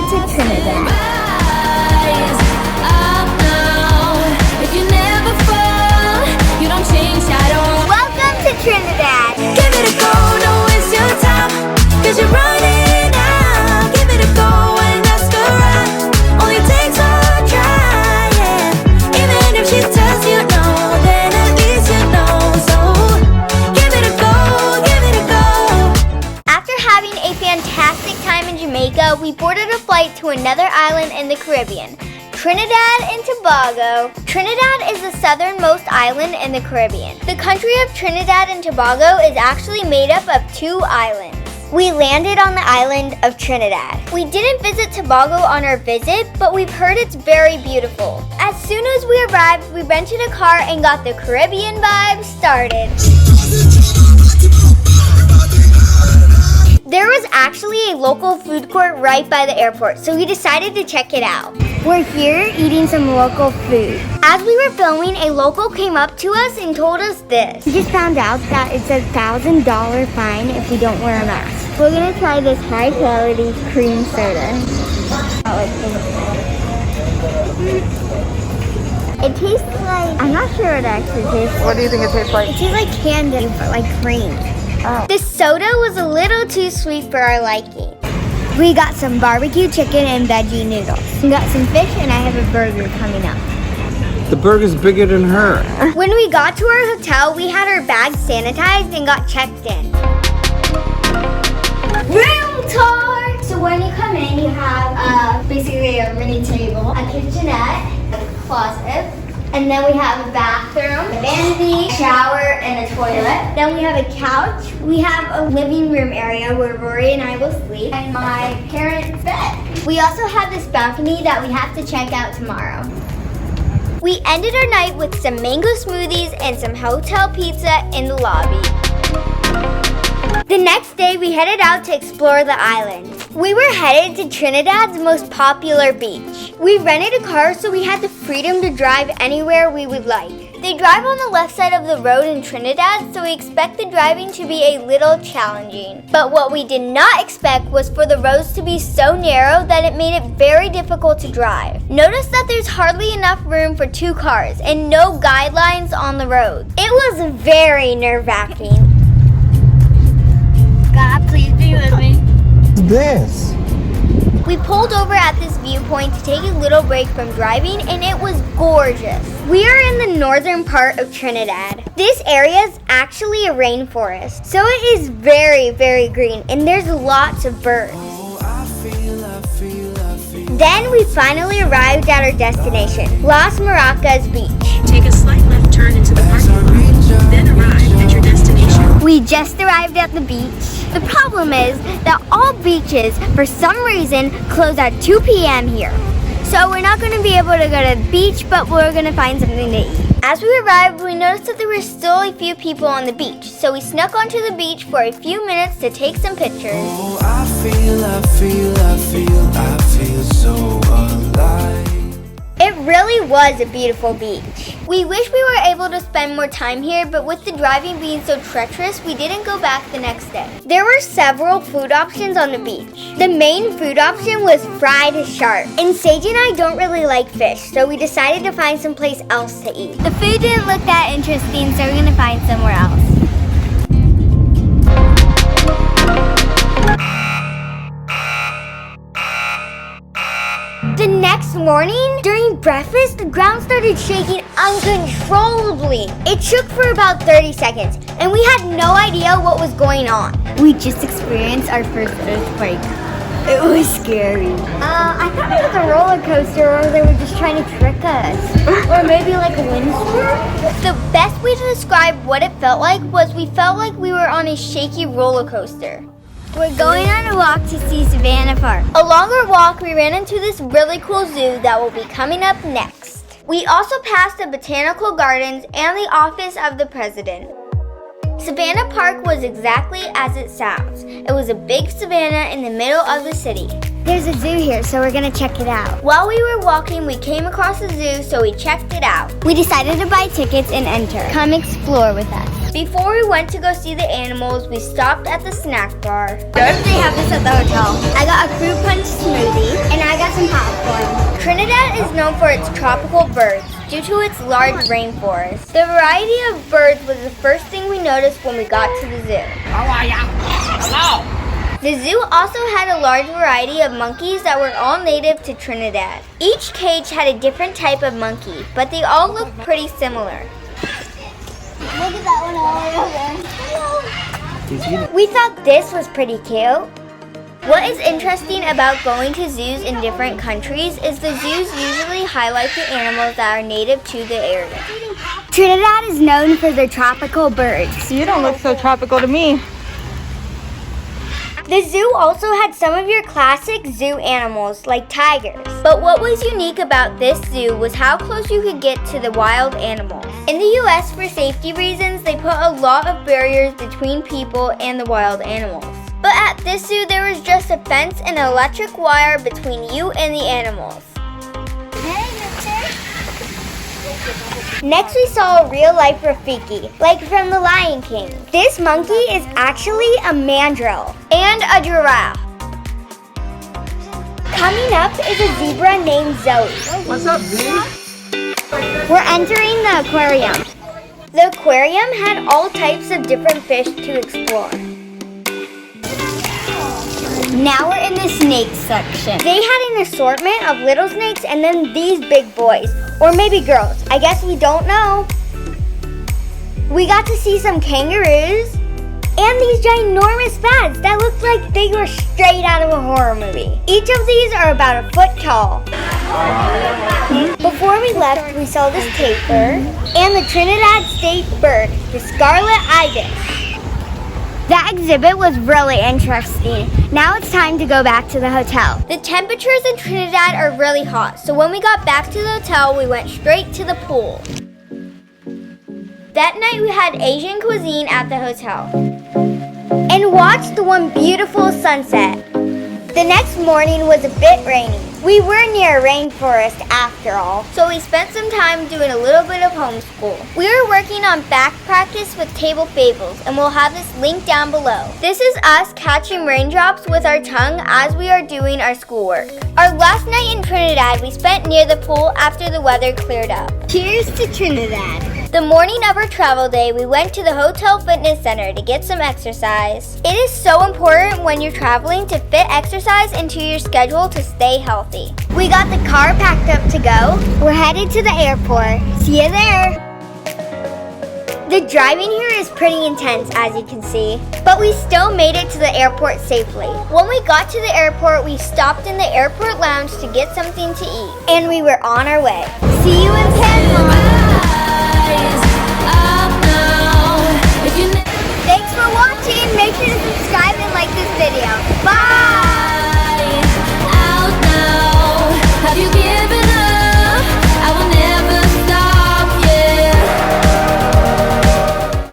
to Trinidad. Welcome to Trinidad. Give it a go, don't waste your time, 'cause you're running out. Give it a go and ask her out. Only takes one try, yeah. Even if she tells you no, then at least you know. So give it a go, give it a go. After having a fantastic time in Jamaica, we boarded a flight to another island in the Caribbean, Trinidad and Tobago. Trinidad is the southernmost island in the Caribbean. The country of Trinidad and Tobago is actually made up of 2 islands. We landed on the island of Trinidad. We didn't visit Tobago on our visit, but we've heard it's very beautiful. As soon as we arrived, we rented a car and got the Caribbean vibe started. There was actually a local food court right by the airport, so we decided to check it out. We're here eating some local food. As we were filming, a local came up to us and told us this. We just found out that it's a $1,000 fine if we don't wear a mask. We're gonna try this high quality cream soda. It tastes like, I'm not sure what it actually tastes like. What do you think it tastes like? It tastes like candy, but like cream. Oh. The soda was a little too sweet for our liking. We got some barbecue chicken and veggie noodles. We got some fish and I have a burger coming up. The burger's bigger than her. When we got to our hotel, we had our bags sanitized and got checked in. Room tour! So when you come in, you have basically a mini table, a kitchenette, a closet, and then we have a bathroom, a vanity, a shower, and a toilet. Then we have a couch. We have a living room area where Rory and I will sleep, and my parents' bed. We also have this balcony that we have to check out tomorrow. We ended our night with some mango smoothies and some hotel pizza in the lobby. The next day, we headed out to explore the island. We were headed to Trinidad's most popular beach. We rented a car so we had the freedom to drive anywhere we would like. They drive on the left side of the road in Trinidad, so we expect the driving to be a little challenging. But what we did not expect was for the roads to be so narrow that it made it very difficult to drive. Notice that there's hardly enough room for 2 cars and no guidelines on the road. It was very nerve-wracking. God, please be with me. This. We pulled over at this viewpoint to take a little break from driving, and it was gorgeous. We are in the northern part of Trinidad. This area is actually a rainforest, so it is very, very green, and there's lots of birds. Then we finally arrived at our destination, Las Maracas Beach. Take a slight left turn into the parking lot, then arrive at your destination. We just arrived at the beach. The problem is that all beaches, for some reason, close at 2 p.m. here. So we're not going to be able to go to the beach, but we're going to find something to eat. As we arrived, we noticed that there were still a few people on the beach. So we snuck onto the beach for a few minutes to take some pictures. Oh, I feel so alive. It really was a beautiful beach. We wish we were able to spend more time here, but with the driving being so treacherous, we didn't go back the next day. There were several food options on the beach. The main food option was fried shark. And Sage and I don't really like fish, so we decided to find someplace else to eat. The food didn't look that interesting, so we're gonna find somewhere else. The next morning, during breakfast, the ground started shaking uncontrollably. It shook for about 30 seconds, and we had no idea what was going on. We just experienced our first earthquake. It was scary. I thought it was a roller coaster, or they were just trying to trick us. Or maybe like a windstorm. The best way to describe what it felt like was we felt like we were on a shaky roller coaster. We're going on a walk to see Savannah Park. Along our walk, we ran into this really cool zoo that will be coming up next. We also passed the botanical gardens and the office of the president. Savannah Park was exactly as it sounds. It was a big savanna in the middle of the city. There's a zoo here, so we're gonna check it out. While we were walking, we came across the zoo, so we checked it out. We decided to buy tickets and enter. Come explore with us. Before we went to go see the animals, we stopped at the snack bar. They have this at the hotel. I got a fruit punch smoothie, and known for its tropical birds due to its large rainforest. The variety of birds was the first thing we noticed when we got to the zoo. The zoo also had a large variety of monkeys that were all native to Trinidad. Each cage had a different type of monkey, but they all looked pretty similar. Look at that one all the way over there. We thought this was pretty cute. What is interesting about going to zoos in different countries is the zoos usually highlight the animals that are native to the area. Trinidad is known for their tropical birds. You don't look so tropical to me. The zoo also had some of your classic zoo animals like tigers. But what was unique about this zoo was how close you could get to the wild animals. In the US, for safety reasons, they put a lot of barriers between people and the wild animals. But at this zoo, there was just a fence and an electric wire between you and the animals. Next, we saw a real-life Rafiki, like from The Lion King. This monkey is actually a mandrill and a giraffe. Coming up is a zebra named Zoe. What's up, Z? We're entering the aquarium. The aquarium had all types of different fish to explore. Now we're in the snake section. They had an assortment of little snakes and then these big boys. Or maybe girls. I guess we don't know. We got to see some kangaroos and these ginormous bats that looked like they were straight out of a horror movie. Each of these are about a foot tall. Before we left, we saw this tapir and the Trinidad state bird, the scarlet ibis. That exhibit was really interesting. Now it's time to go back to the hotel. The temperatures in Trinidad are really hot, so when we got back to the hotel, we went straight to the pool. That night we had Asian cuisine at the hotel and watched the one beautiful sunset. The next morning was a bit rainy. We were near a rainforest after all, so we spent some time doing a little bit of homeschool. We were working on back practice with Table Fables, and we'll have this link down below. This is us catching raindrops with our tongue as we are doing our schoolwork. Our last night in Trinidad, we spent near the pool after the weather cleared up. Cheers to Trinidad. The morning of our travel day, we went to the hotel fitness center to get some exercise. It is so important when you're traveling to fit exercise into your schedule to stay healthy. We got the car packed up to go. We're headed to the airport. See you there. The driving here is pretty intense, as you can see, but we still made it to the airport safely. When we got to the airport, we stopped in the airport lounge to get something to eat, and we were on our way. See you in Panama. Thanks for watching. Make sure to subscribe and like this video. Bye!